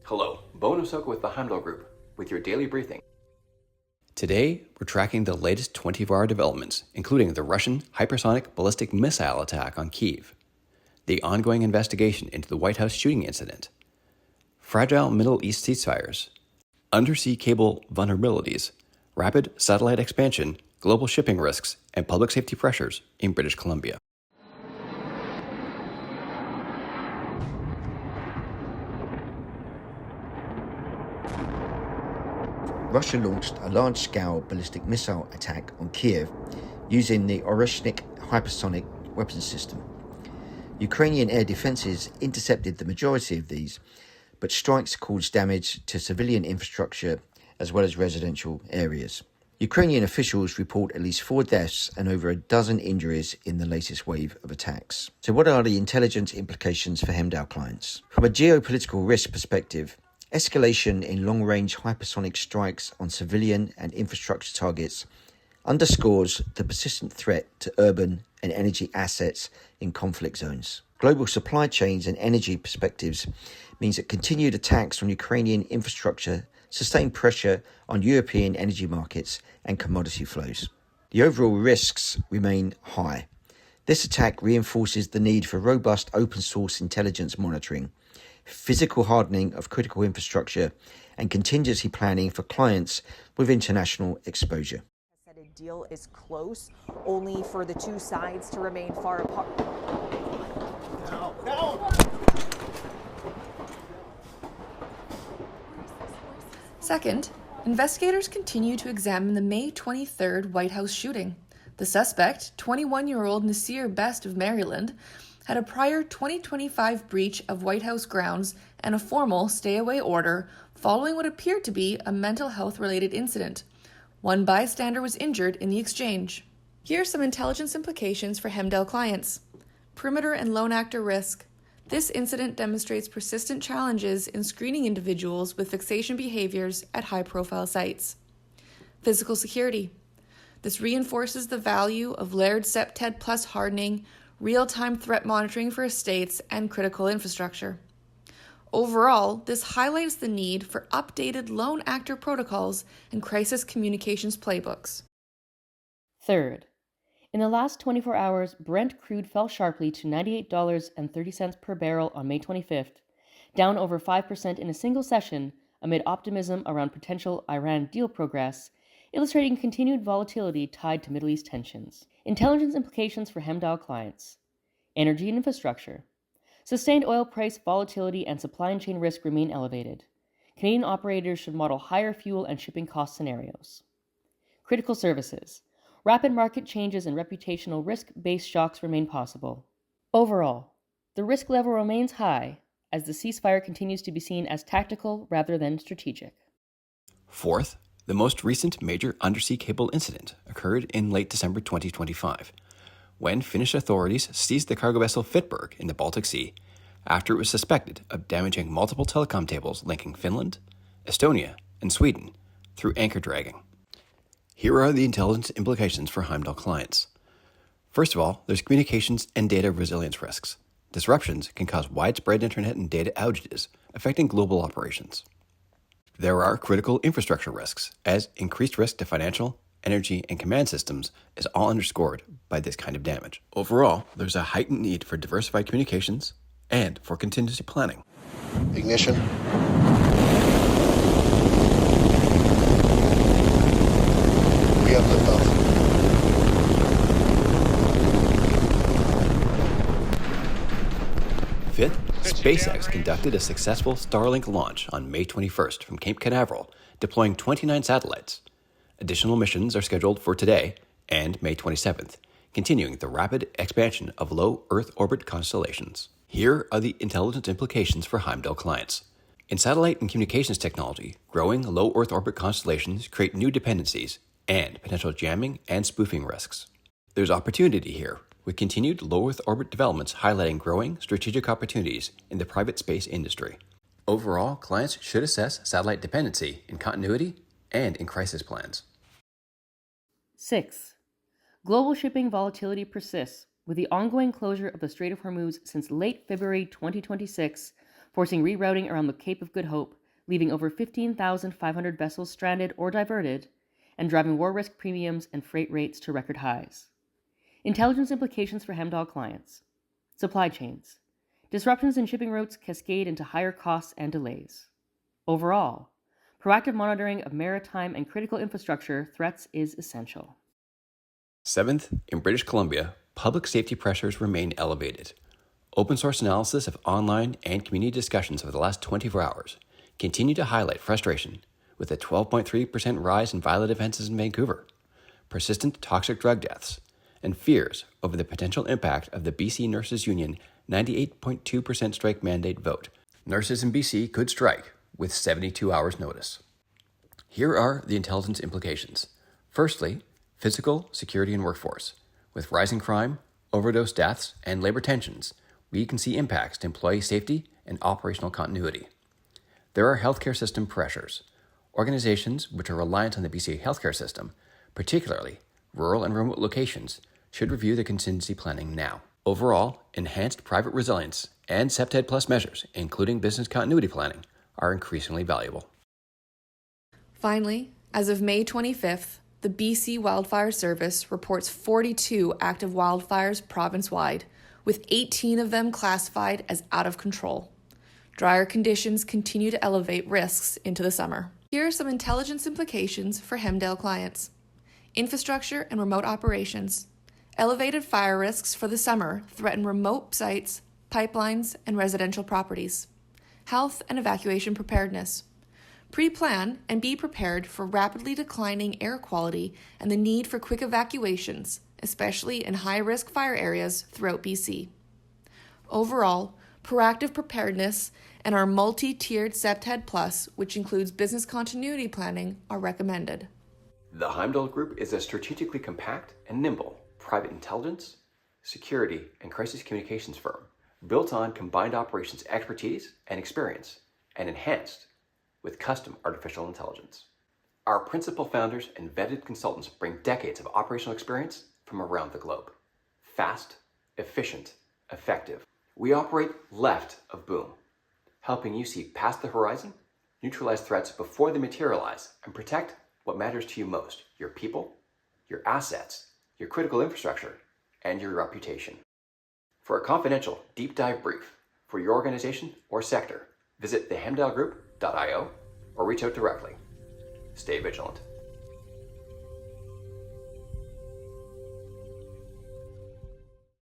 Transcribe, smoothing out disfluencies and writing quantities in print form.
Hello, Bo Nosoko with the Heimdall Group, with your daily briefing. Today, we're tracking the latest 24-hour developments, including the Russian hypersonic ballistic missile attack on Kyiv, the ongoing investigation into the White House shooting incident, fragile Middle East ceasefires, undersea cable vulnerabilities, rapid satellite expansion, global shipping risks, and public safety pressures in British Columbia. Russia launched a large-scale ballistic missile attack on Kyiv using the Oreshnik hypersonic weapons system. Ukrainian air defences intercepted the majority of these, but strikes caused damage to civilian infrastructure as well as residential areas. Ukrainian officials report at least 4 deaths and over a dozen injuries in the latest wave of attacks. So what are the intelligence implications for Heimdall clients? From a geopolitical risk perspective, escalation in long-range hypersonic strikes on civilian and infrastructure targets underscores the persistent threat to urban and energy assets in conflict zones. Global supply chains and energy perspectives means that continued attacks on Ukrainian infrastructure sustain pressure on European energy markets and commodity flows. The overall risks remain high. This attack reinforces the need for robust open-source intelligence monitoring, physical hardening of critical infrastructure, and contingency planning for clients with international exposure. A deal is close, only for the two sides to remain far apart. Second, investigators continue to examine the May 23rd White House shooting. The suspect, 21-year-old Nasir Best of Maryland, had a prior 2025 breach of White House grounds and a formal stay-away order following what appeared to be a mental health-related incident. One bystander was injured in the exchange. Here are some intelligence implications for Heimdall clients. Perimeter and lone actor risk. This incident demonstrates persistent challenges in screening individuals with fixation behaviors at high-profile sites. Physical security. This reinforces the value of layered SEPTED plus hardening, real-time threat monitoring for estates, and critical infrastructure. Overall, this highlights the need for updated lone actor protocols and crisis communications playbooks. Third, in the last 24 hours, Brent crude fell sharply to $98.30 per barrel on May 25th, down over 5% in a single session amid optimism around potential Iran deal progress, illustrating continued volatility tied to Middle East tensions. Intelligence implications for Heimdall clients. Energy and infrastructure. Sustained oil price volatility and supply chain risk remain elevated. Canadian operators should model higher fuel and shipping cost scenarios. Critical services. Rapid market changes and reputational risk-based shocks remain possible. Overall, the risk level remains high as the ceasefire continues to be seen as tactical rather than strategic. Fourth, the most recent major undersea cable incident occurred in late December 2025, when Finnish authorities seized the cargo vessel Fitberg in the Baltic Sea after it was suspected of damaging multiple telecom cables linking Finland, Estonia, and Sweden through anchor dragging. Here are the intelligence implications for Heimdall clients. First of all, there's communications and data resilience risks. Disruptions can cause widespread internet and data outages, affecting global operations. There are critical infrastructure risks, as increased risk to financial, energy, and command systems is all underscored by this kind of damage. Overall, there's a heightened need for diversified communications and for contingency planning. Ignition. We have liftoff. Fifth, SpaceX conducted a successful Starlink launch on May 21st from Cape Canaveral, deploying 29 satellites. Additional missions are scheduled for today and May 27th, continuing the rapid expansion of low Earth orbit constellations. Here are the intelligence implications for Heimdall clients. In satellite and communications technology, growing low Earth orbit constellations create new dependencies and potential jamming and spoofing risks. There's opportunity here, with continued low Earth orbit developments highlighting growing strategic opportunities in the private space industry. Overall, clients should assess satellite dependency in continuity and in crisis plans. 6. Global shipping volatility persists, with the ongoing closure of the Strait of Hormuz since late February 2026 forcing rerouting around the Cape of Good Hope, leaving over 15,500 vessels stranded or diverted, and driving war risk premiums and freight rates to record highs. Intelligence implications for Hemdall clients. Supply chains. Disruptions in shipping routes cascade into higher costs and delays. Overall, proactive monitoring of maritime and critical infrastructure threats is essential. 7th, in British Columbia, public safety pressures remain elevated. Open source analysis of online and community discussions over the last 24 hours continue to highlight frustration with a 12.3% rise in violent offenses in Vancouver, persistent toxic drug deaths, and fears over the potential impact of the BC Nurses Union 98.2% strike mandate vote. Nurses in BC could strike with 72 hours notice. Here are the intelligence implications. Firstly, physical, security, and workforce. With rising crime, overdose deaths, and labor tensions, we can see impacts to employee safety and operational continuity. There are healthcare system pressures. Organizations which are reliant on the BC healthcare system, particularly rural and remote locations, should review their contingency planning now. Overall, enhanced private resilience and CPTED Plus measures, including business continuity planning, are increasingly valuable. Finally, as of May 25th, the BC Wildfire Service reports 42 active wildfires province-wide, with 18 of them classified as out of control. Drier conditions continue to elevate risks into the summer. Here are some intelligence implications for Hemdale clients. Infrastructure and remote operations. Elevated fire risks for the summer threaten remote sites, pipelines, and residential properties. Health and evacuation preparedness. Pre-plan and be prepared for rapidly declining air quality and the need for quick evacuations, especially in high-risk fire areas throughout BC. Overall, proactive preparedness and our multi-tiered CPTED Plus, which includes business continuity planning, are recommended. The Heimdall Group is a strategically compact and nimble private intelligence, security, and crisis communications firm built on combined operations expertise and experience and enhanced with custom artificial intelligence. Our principal founders and vetted consultants bring decades of operational experience from around the globe. Fast, efficient, effective. We operate left of boom, helping you see past the horizon, neutralize threats before they materialize, and protect what matters to you most: your people, your assets, your critical infrastructure, and your reputation. For a confidential deep dive brief for your organization or sector, visit thehemdalgroup.io or reach out directly. Stay vigilant.